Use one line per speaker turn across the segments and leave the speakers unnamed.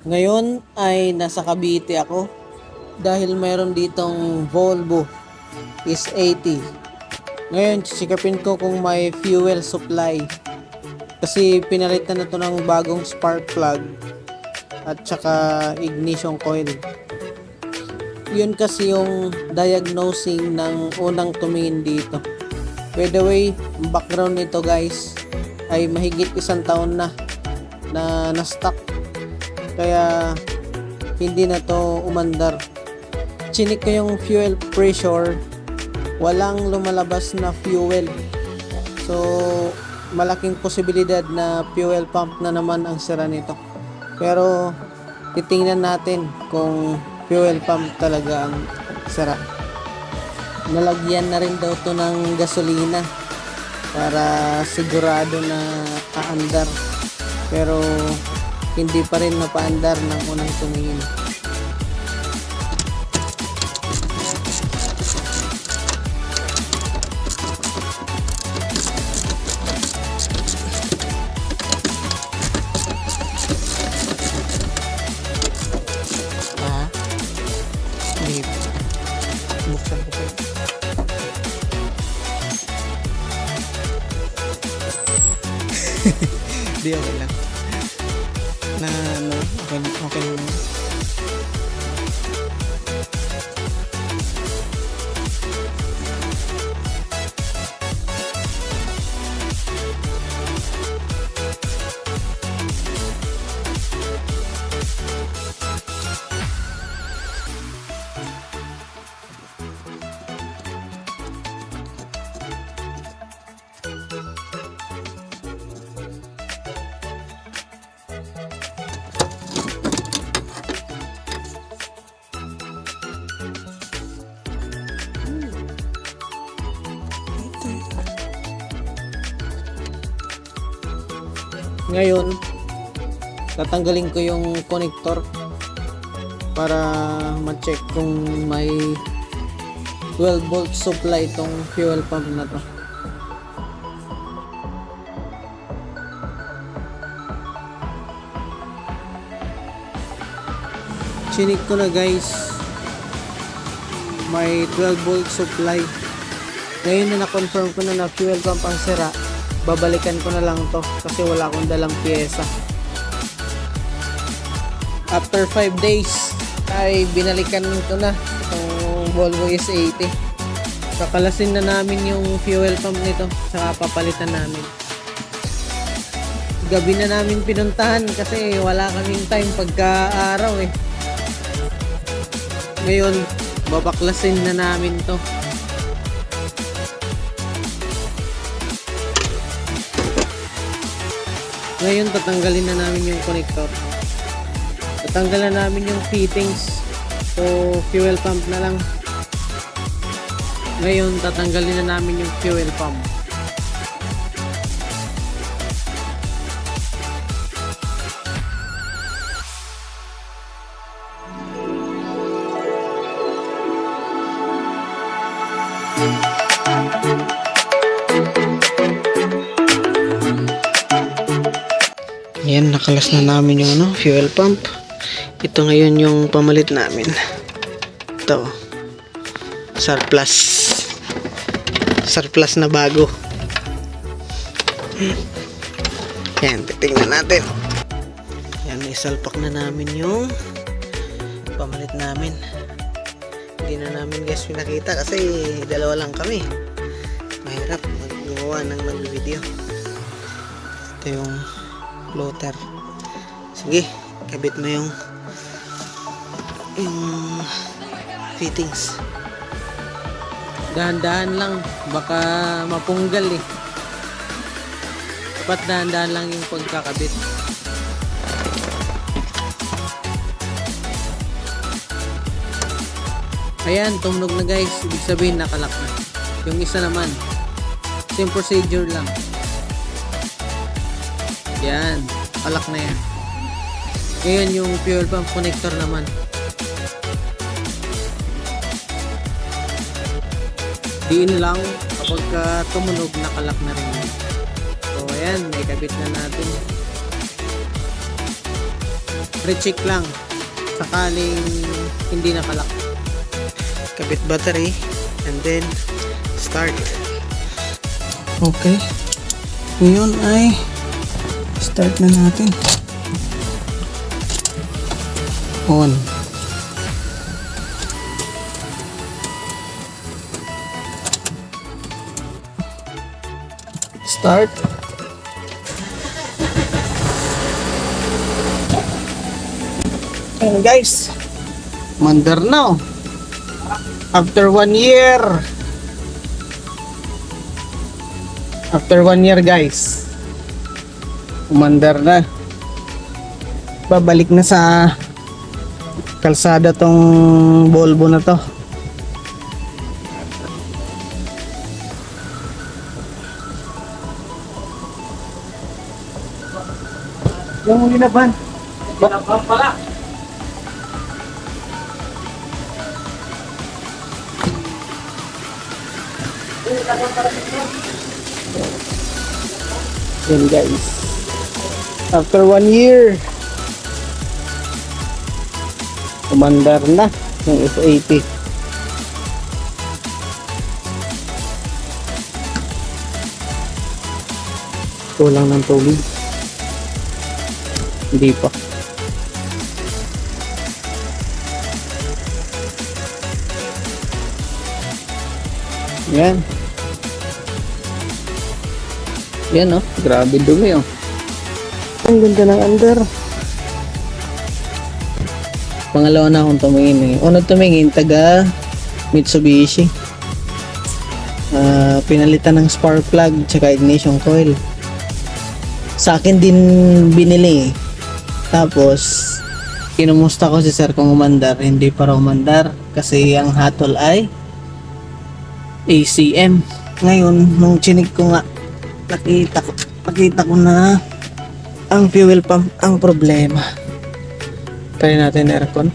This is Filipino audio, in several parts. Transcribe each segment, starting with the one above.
Ngayon ay nasa Cavite ako dahil mayroon ditong Volvo is 80. Ngayon sisikapin ko kung may fuel supply kasi pinalitan na to ng bagong spark plug at saka ignition coil. Yun kasi yung diagnosing ng unang tumingin dito. By the way, background nito guys ay mahigit 1 taon na na-stock. Kaya hindi na to umandar. Chinik ko yung fuel pressure, walang lumalabas na fuel. So malaking posibilidad na fuel pump na naman ang sira nito. Pero titingnan natin kung fuel pump talaga ang sira. Nalagyan na rin daw to ng gasolina para sigurado na aandar. Pero hindi pa rin napaandar ng unang tumingin. Hindi. Buksan ko pa. Di okay lang. Na ano, okay lang. Ngayon, tatanggalin ko yung connector para ma-check kung may 12 volt supply itong fuel pump na to. Chinik ko na guys, may 12 volt supply. Ngayon na na-confirm ko na fuel pump ang sira, babalikan ko na lang to kasi wala akong dalang pyesa. After 5 days ay binalikan ko na itong Volvo S80. Kakalasin na namin yung fuel pump nito, saka papalitan namin. Gabi na namin pinuntahan kasi wala kaming time pagka-araw eh. Ngayon babaklasin na namin to. Ngayon tatanggalin na namin yung connector. Tatanggalan namin yung fittings. So fuel pump na lang. Ngayon tatanggalin na namin yung fuel pump. Ayan, nakalas na namin yung fuel pump. Ito ngayon yung pamalit namin. Ito. Surplus na bago. Ayan, titingnan natin. Ayan, isalpak na namin yung pamalit namin. Hindi na namin guys pinakita kasi dalawa lang kami. Mahirap magawa ng nag-video. Ito yung floater. Sige, kabit mo yung fittings. Dahan-dahan lang, baka mapunggal eh. Dapat dahan-dahan lang yung pagkakabit. Ayan, tumunog na guys. Ibig sabihin nakalak na. Yung isa naman, same procedure lang. Yan, kalak na yan. Ngayon yung fuel pump connector naman. Diin lang kapag tumunog, nakalak na rin yan. So ayan, may kabit na natin. recheck lang sakaling hindi nakalak. Kabit battery and then start. Okay, ngayon ay start na natin. On. Start. And guys, mandar na. After 1 year. After 1 year guys, umandar na. Babalik na sa kalsada tong Volvo na to. Yung huli na van. Van pala. Yan guys. After 1 year, umandar na ng F80. Kulang ng tubig. Hindi pa. Yan. Yan oh, grabe dumi oh. Ang ganda ng under. Pangalawa na akong tumingin eh. Una tumingin, taga Mitsubishi. Pinalitan ng spark plug tsaka ignition coil. Sa akin din binili eh. Tapos kinumusta ko si sir kung umandar. Hindi pa raw umandar kasi ang hatol ay ACM. Ngayon nung chinig ko nga, nakita ko na ang fuel pump ang problema. Try natin aircon.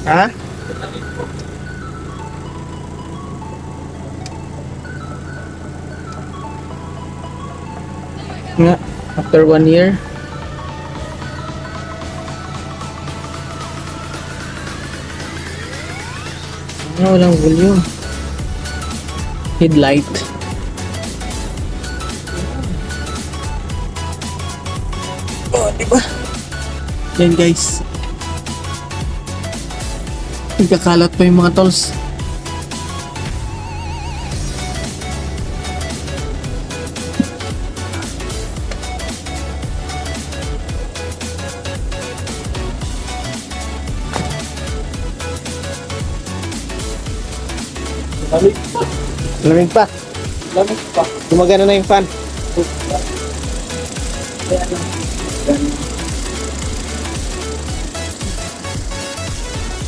Ha? Nga, after 1 year. Walang volume. Headlight. Oh, diba? Yan guys. Nagkakalat pa yung mga tolls. Lamig pa. Gumagana na yung fan.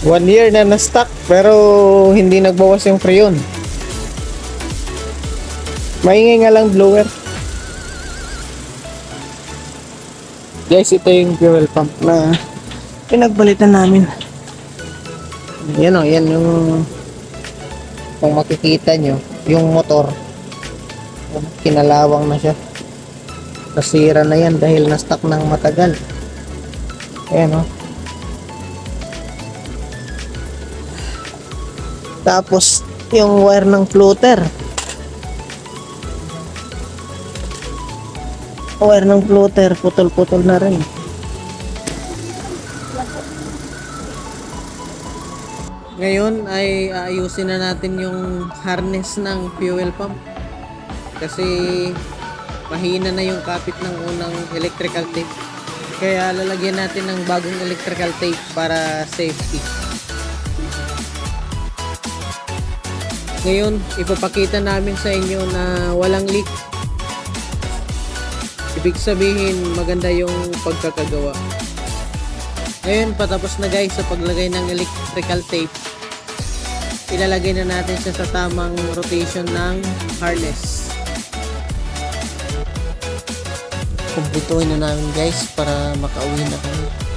1 year na na-stuck pero hindi nagbawas yung freon. Maingay nga lang blower. Guys, ito yung fuel pump na pinagbalitan namin. Yan o, yan yung kung makikita nyo, yung motor kinalawang na siya. Nasira na yan dahil na-stuck ng matagal. Ayan o. Tapos yung wire ng floater, putol-putol na rin. Ngayon ay aayusin na natin yung harness ng fuel pump kasi mahina na yung kapit ng unang electrical tape, kaya lalagyan natin ng bagong electrical tape para safety. Ngayon, ipapakita namin sa inyo na walang leak. Ibig sabihin, maganda yung pagkakagawa. Ngayon, patapos na guys sa paglagay ng electrical tape. ilalagay na natin siya sa tamang rotation ng harness. Kumpletuhin na namin guys para makauwi na kami.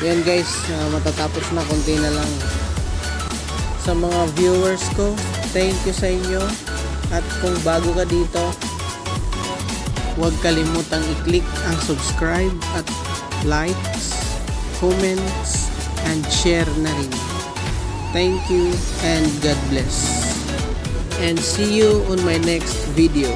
Yan guys, matatapos na, konti na lang. Sa mga viewers ko, thank you sa inyo. At kung bago ka dito, huwag kalimutang i-click ang subscribe at likes, comments, and share na rin. Thank you and God bless. And see you on my next video.